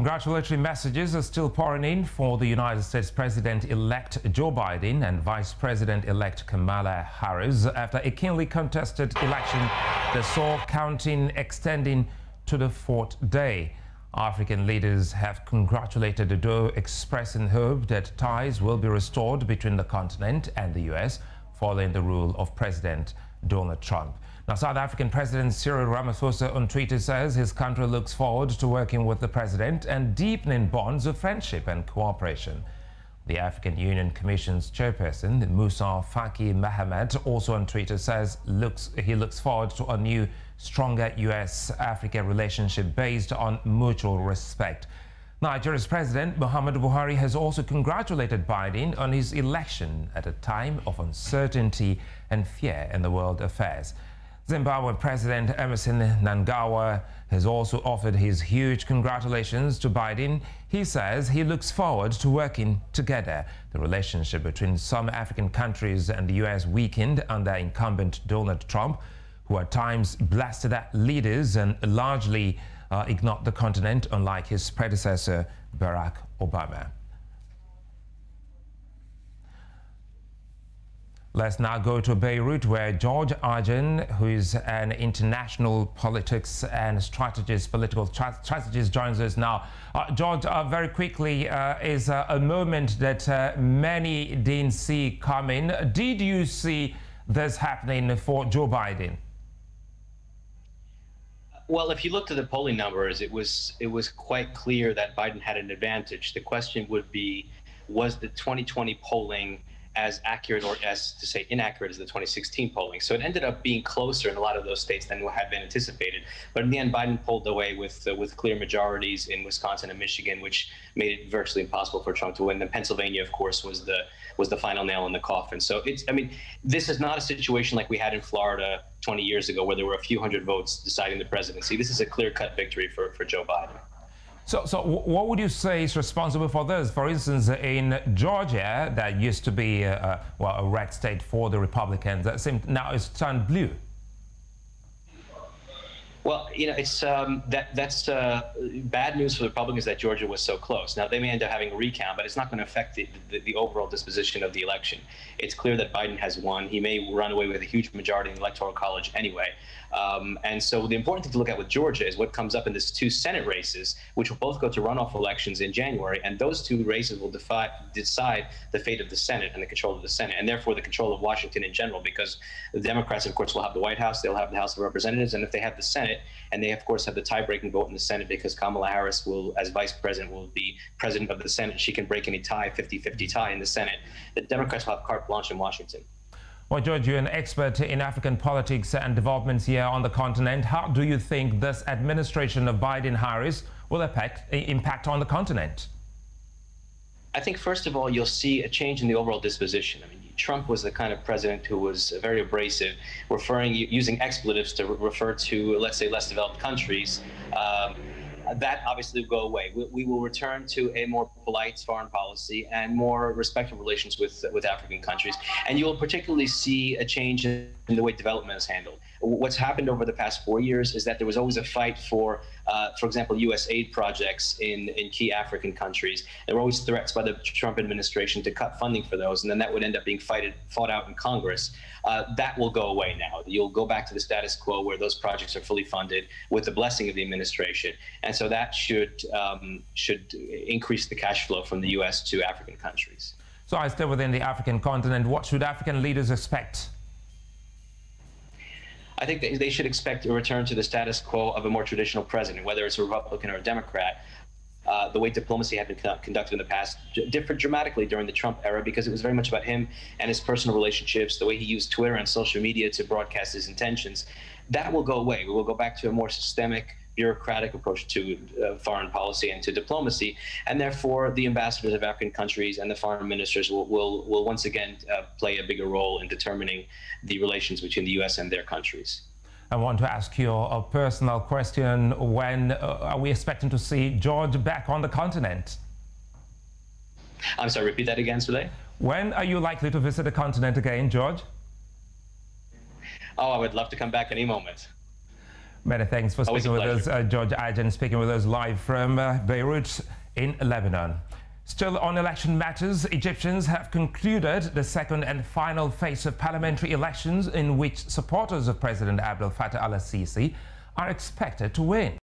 Congratulatory messages are still pouring in for the United States President-elect Joe Biden and Vice President-elect Kamala Harris after a keenly contested election that saw counting extending to the fourth day. African leaders have congratulated the duo, expressing hope that ties will be restored between the continent and the U.S. following the rule of President Donald Trump. Now, South African President Cyril Ramaphosa on Twitter says his country looks forward to working with the president and deepening bonds of friendship and cooperation. The African Union Commission's chairperson, Musa Faki Mahamat, also on Twitter says he looks forward to a new, stronger U.S.-Africa relationship based on mutual respect. Nigeria's President Muhammadu Buhari has also congratulated Biden on his election at a time of uncertainty and fear in the world affairs. Zimbabwe President Emmerson Mnangagwa has also offered his huge congratulations to Biden. He says he looks forward to working together. The relationship between some African countries and the U.S. weakened under incumbent Donald Trump, who at times blasted at leaders and largely ignored the continent, unlike his predecessor, Barack Obama. Let's now go to Beirut, where Geroge Ajjan, who is an international politics and political strategist, joins us now. George, very quickly, is a moment that many didn't see coming. Did you see this happening for Joe Biden? Well, if you looked at the polling numbers, it was quite clear that Biden had an advantage. The question would be, was the 2020 polling as accurate or as to say inaccurate as the 2016 polling? So it ended up being closer in a lot of those states than had been anticipated. But in the end, Biden pulled away with clear majorities in Wisconsin and Michigan, which made it virtually impossible for Trump to win. And Pennsylvania, of course, was the final nail in the coffin. So this is not a situation like we had in Florida 20 years ago, where there were a few hundred votes deciding the presidency. This is a clear-cut victory for Joe Biden. So what would you say is responsible for this? For instance, in Georgia, that used to be a red state for the Republicans, now it's turned blue. Well, it's that's bad news for the Republicans that Georgia was so close. Now, they may end up having a recount, but it's not going to affect the overall disposition of the election. It's clear that Biden has won. He may run away with a huge majority in the Electoral College anyway. And so the important thing to look at with Georgia is what comes up in these two Senate races, which will both go to runoff elections in January. And those two races will decide the fate of the Senate and the control of the Senate, and therefore the control of Washington in general, because the Democrats, of course, will have the White House, they'll have the House of Representatives, and if they have the Senate, and they, of course, have the tie-breaking vote in the Senate, because Kamala Harris will, as vice president, will be president of the Senate. She can break any tie, 50-50 tie in the Senate. The Democrats will have carte blanche in Washington. Well, George, you're an expert in African politics and developments here on the continent. How do you think this administration of Biden-Harris will impact on the continent? I think, first of all, you'll see a change in the overall disposition. I mean, Trump was the kind of president who was very abrasive, using expletives to refer to, let's say, less developed countries. That obviously will go away. We will return to a more polite foreign policy and more respectful relations with African countries. And you will particularly see a change in the way development is handled. What's happened over the past 4 years is that there was always a fight for example, U.S. aid projects in key African countries. There were always threats by the Trump administration to cut funding for those, and then that would end up being fought out in Congress. That will go away now. You'll go back to the status quo where those projects are fully funded with the blessing of the administration. And so that should increase the cash flow from the U.S. to African countries. So I stay within the African continent. What should African leaders expect? I think they should expect a return to the status quo of a more traditional president, whether it's a Republican or a Democrat. The way diplomacy had been conducted in the past differed dramatically during the Trump era, because it was very much about him and his personal relationships, the way he used Twitter and social media to broadcast his intentions. That will go away. We will go back to a more systemic, bureaucratic approach to foreign policy and to diplomacy, and therefore the ambassadors of African countries and the foreign ministers will once again play a bigger role in determining the relations between the U.S. and their countries. I want to ask you a personal question. When are we expecting to see George back on the continent? I'm sorry, repeat that again, Sulaiman. When are you likely to visit the continent again, George? Oh, I would love to come back any moment. Many thanks for speaking with us, Geroge Ajjan, speaking with us live from Beirut in Lebanon. Still on election matters, Egyptians have concluded the second and final phase of parliamentary elections in which supporters of President Abdel Fattah al-Sisi are expected to win.